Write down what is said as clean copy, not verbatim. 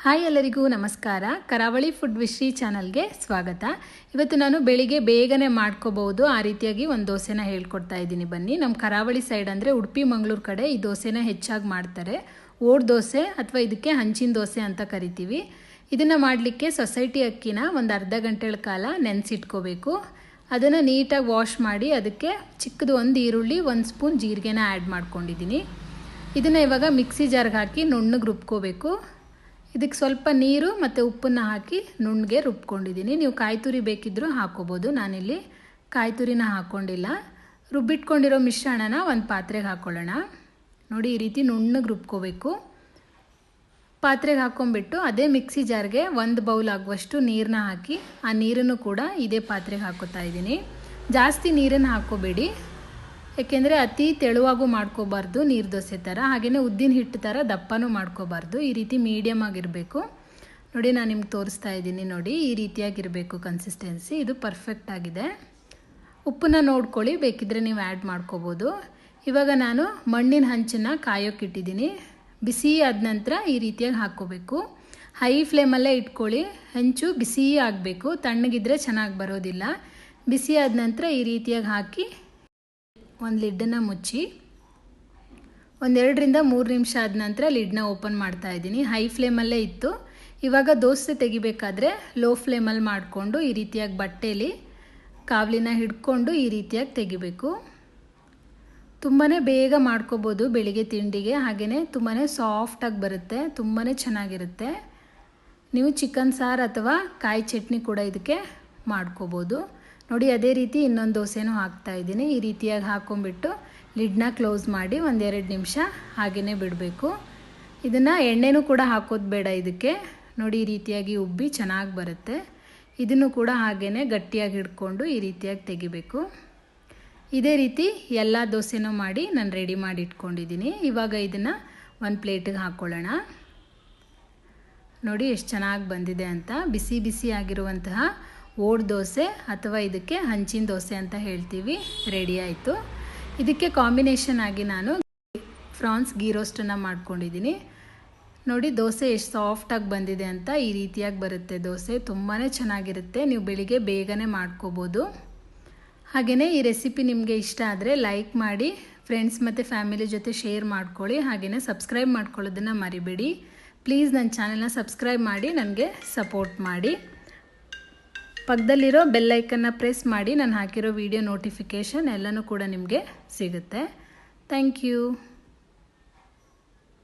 Hi ಎಲ್ಲರಿಗೂ ನಮಸ್ಕಾರ. ಕರಾವಳಿ ಫುಡ್ ವಿಶ್ರೀ ಚಾನಲ್ಗೆ ಸ್ವಾಗತ. ಇವತ್ತು ನಾನು ಬೆಳಿಗ್ಗೆ ಬೇಗನೆ ಮಾಡ್ಕೋಬಹುದು ಆ ರೀತಿಯಾಗಿ ಒಂದು ದೋಸೆನ ಹೇಳ್ಕೊಡ್ತಾ ಇದ್ದೀನಿ. ಬನ್ನಿ. ನಮ್ಮ ಕರಾವಳಿ ಸೈಡ್ ಅಂದರೆ ಉಡುಪಿ ಮಂಗಳೂರು ಕಡೆ ಈ ದೋಸೆನ ಹೆಚ್ಚಾಗಿ ಮಾಡ್ತಾರೆ. ಓಡ್ ದೋಸೆ ಅಥವಾ ಇದಕ್ಕೆ ಹಂಚಿನ ದೋಸೆ ಅಂತ ಕರಿತೀವಿ. ಇದನ್ನು ಮಾಡಲಿಕ್ಕೆ ಸೊಸೈಟಿ ಅಕ್ಕಿನ ಒಂದು ಅರ್ಧ ಗಂಟೆಗಳ ಕಾಲ ನೆನೆಸಿಟ್ಕೋಬೇಕು. ಅದನ್ನು ನೀಟಾಗಿ ವಾಶ್ ಮಾಡಿ ಅದಕ್ಕೆ ಚಿಕ್ಕದು ಒಂದು ಈರುಳ್ಳಿ, 1 ಸ್ಪೂನ್ ಜೀರಿಗೆನ ಆ್ಯಡ್ ಮಾಡ್ಕೊಂಡಿದ್ದೀನಿ. ಇದನ್ನು ಇವಾಗ ಮಿಕ್ಸಿ ಜಾರ್ಗೆ ಹಾಕಿ ನುಣ್ಣಗೆ ರುಬ್ಕೋಬೇಕು. ಇದಕ್ಕೆ ಸ್ವಲ್ಪ ನೀರು ಮತ್ತು ಉಪ್ಪನ್ನು ಹಾಕಿ ನುಣ್ಣಗೆ ರುಬ್ಕೊಂಡಿದ್ದೀನಿ. ನೀವು ಕಾಯಿ ತುರಿ ಬೇಕಿದ್ದರೂ ಹಾಕೋಬೋದು. ನಾನಿಲ್ಲಿ ಕಾಯಿ ತುರಿನ ಹಾಕ್ಕೊಂಡಿಲ್ಲ. ರುಬ್ಬಿಟ್ಕೊಂಡಿರೋ ಮಿಶ್ರಣನ ಒಂದು ಪಾತ್ರೆಗೆ ಹಾಕ್ಕೊಳ್ಳೋಣ. ನೋಡಿ, ಈ ರೀತಿ ನುಣ್ಣಗೆ ರುಬ್ಕೋಬೇಕು. ಪಾತ್ರೆಗೆ ಹಾಕ್ಕೊಂಬಿಟ್ಟು ಅದೇ ಮಿಕ್ಸಿ ಜಾರ್ಗೆ 1 ಬೌಲ್ ಆಗುವಷ್ಟು ನೀರನ್ನ ಹಾಕಿ ಆ ನೀರನ್ನು ಕೂಡ ಇದೇ ಪಾತ್ರೆಗೆ ಹಾಕೋತಾ ಇದ್ದೀನಿ. ಜಾಸ್ತಿ ನೀರನ್ನು ಹಾಕ್ಕೋಬೇಡಿ, ಏಕೆಂದರೆ ಅತಿ ತೆಳುವಾಗೂ ಮಾಡ್ಕೋಬಾರ್ದು ನೀರು ದೋಸೆ ಥರ, ಹಾಗೆಯೇ ಉದ್ದಿನ ಹಿಟ್ಟು ಥರ ದಪ್ಪನೂ ಮಾಡ್ಕೋಬಾರ್ದು. ಈ ರೀತಿ ಮೀಡಿಯಮ್ ಆಗಿರಬೇಕು. ನೋಡಿ, ನಾನು ನಿಮ್ಗೆ ತೋರಿಸ್ತಾ ಇದ್ದೀನಿ. ನೋಡಿ, ಈ ರೀತಿಯಾಗಿರಬೇಕು ಕನ್ಸಿಸ್ಟೆನ್ಸಿ. ಇದು ಪರ್ಫೆಕ್ಟ್ ಆಗಿದೆ. ಉಪ್ಪನ್ನ ನೋಡ್ಕೊಳ್ಳಿ, ಬೇಕಿದ್ದರೆ ನೀವು ಆ್ಯಡ್ ಮಾಡ್ಕೋಬೋದು. ಇವಾಗ ನಾನು ಮಣ್ಣಿನ ಹಂಚನ್ನು ಕಾಯೋಕ್ಕಿಟ್ಟಿದ್ದೀನಿ. ಬಿಸಿ ಆದ ನಂತರ ಈ ರೀತಿಯಾಗಿ ಹಾಕ್ಕೋಬೇಕು. ಹೈ ಫ್ಲೇಮಲ್ಲೇ ಇಟ್ಕೊಳ್ಳಿ. ಹಂಚು ಬಿಸಿ ಆಗಬೇಕು, ತಣ್ಣಗಿದ್ರೆ ಚೆನ್ನಾಗಿ ಬರೋದಿಲ್ಲ. ಬಿಸಿ ಆದ ನಂತರ ಈ ರೀತಿಯಾಗಿ ಹಾಕಿ ಒಂದು ಲಿಡ್ಡನ್ನು ಮುಚ್ಚಿ 1-2 ರಿಂದ 3 ನಿಮಿಷ ಆದ ನಂತರ ಲಿಡ್ನ ಓಪನ್ ಮಾಡ್ತಾ ಇದ್ದೀನಿ. ಹೈ ಫ್ಲೇಮಲ್ಲೇ ಇತ್ತು. ಇವಾಗ ದೋಸೆ ತೆಗಿಬೇಕಾದ್ರೆ ಲೋ ಫ್ಲೇಮಲ್ಲಿ ಮಾಡಿಕೊಂಡು ಈ ರೀತಿಯಾಗಿ ಬಟ್ಟೆಯಲ್ಲಿ ಕಾವಲಿನ ಹಿಡ್ಕೊಂಡು ಈ ರೀತಿಯಾಗಿ ತೆಗಿಬೇಕು. ತುಂಬಾ ಬೇಗ ಮಾಡ್ಕೋಬೋದು ಬೆಳಿಗ್ಗೆ ತಿಂಡಿಗೆ. ಹಾಗೆಯೇ ತುಂಬಾ ಸಾಫ್ಟಾಗಿ ಬರುತ್ತೆ, ತುಂಬಾ ಚೆನ್ನಾಗಿರುತ್ತೆ. ನೀವು ಚಿಕನ್ ಸಾರು ಅಥವಾ ಕಾಯಿ ಚಟ್ನಿ ಕೂಡ ಇದಕ್ಕೆ ಮಾಡ್ಕೋಬೋದು. ನೋಡಿ, ಅದೇ ರೀತಿ ಇನ್ನೊಂದು ದೋಸೆನೂ ಹಾಕ್ತಾ ಇದ್ದೀನಿ. ಈ ರೀತಿಯಾಗಿ ಹಾಕ್ಕೊಂಬಿಟ್ಟು ಲಿಡ್ನ ಕ್ಲೋಸ್ ಮಾಡಿ 1-2 ನಿಮಿಷ ಹಾಗೆಯೇ ಬಿಡಬೇಕು. ಇದನ್ನು ಎಣ್ಣೆನೂ ಕೂಡ ಹಾಕೋದು ಬೇಡ ಇದಕ್ಕೆ. ನೋಡಿ, ಈ ರೀತಿಯಾಗಿ ಉಬ್ಬಿ ಚೆನ್ನಾಗಿ ಬರುತ್ತೆ. ಇದನ್ನು ಕೂಡ ಹಾಗೆಯೇ ಗಟ್ಟಿಯಾಗಿ ಹಿಡ್ಕೊಂಡು ಈ ರೀತಿಯಾಗಿ ತೆಗಿಬೇಕು. ಇದೇ ರೀತಿ ಎಲ್ಲ ದೋಸೆನೂ ಮಾಡಿ ನಾನು ರೆಡಿ ಮಾಡಿ ಇಟ್ಕೊಂಡಿದ್ದೀನಿ. ಇವಾಗ ಇದನ್ನು ಒಂದು ಪ್ಲೇಟಿಗೆ ಹಾಕ್ಕೊಳ್ಳೋಣ. ನೋಡಿ ಎಷ್ಟು ಚೆನ್ನಾಗಿ ಬಂದಿದೆ ಅಂತ. ಬಿಸಿ ಬಿಸಿ ಆಗಿರುವಂತಹ ಓಡ್ ದೋಸೆ ಅಥವಾ ಇದಕ್ಕೆ ಹಂಚಿನ ದೋಸೆ ಅಂತ ಹೇಳ್ತೀವಿ, ರೆಡಿ ಆಯಿತು. ಇದಕ್ಕೆ ಕಾಂಬಿನೇಷನ್ ಆಗಿ ನಾನು ಫ್ರಾನ್ಸ್ ಗೀ ರೋಸ್ಟನ್ನು ಮಾಡ್ಕೊಂಡಿದ್ದೀನಿ. ನೋಡಿ, ದೋಸೆ ಎಷ್ಟು ಸಾಫ್ಟಾಗಿ ಬಂದಿದೆ ಅಂತ. ಈ ರೀತಿಯಾಗಿ ಬರುತ್ತೆ ದೋಸೆ, ತುಂಬಾ ಚೆನ್ನಾಗಿರುತ್ತೆ. ನೀವು ಬೆಳಿಗ್ಗೆ ಬೇಗನೆ ಮಾಡ್ಕೋಬೋದು. ಹಾಗೆಯೇ ಈ ರೆಸಿಪಿ ನಿಮಗೆ ಇಷ್ಟ ಆದರೆ ಲೈಕ್ ಮಾಡಿ, ಫ್ರೆಂಡ್ಸ್ ಮತ್ತು ಫ್ಯಾಮಿಲಿ ಜೊತೆ ಶೇರ್ ಮಾಡ್ಕೊಳ್ಳಿ. ಹಾಗೆಯೇ ಸಬ್ಸ್ಕ್ರೈಬ್ ಮಾಡ್ಕೊಳ್ಳೋದನ್ನು ಮರಿಬೇಡಿ. ಪ್ಲೀಸ್ ನನ್ನ ಚಾನೆಲ್ನ ಸಬ್ಸ್ಕ್ರೈಬ್ ಮಾಡಿ ನನಗೆ ಸಪೋರ್ಟ್ ಮಾಡಿ. ಪಕ್ಕದಲ್ಲಿರೋ ಬೆಲ್ ಐಕನ್ನ ಪ್ರೆಸ್ ಮಾಡಿ ನಾನು ಹಾಕಿರೋ ವಿಡಿಯೋ ನೋಟಿಫಿಕೇಷನ್ ಎಲ್ಲನೂ ಕೂಡ ನಿಮಗೆ ಸಿಗುತ್ತೆ. Thank you.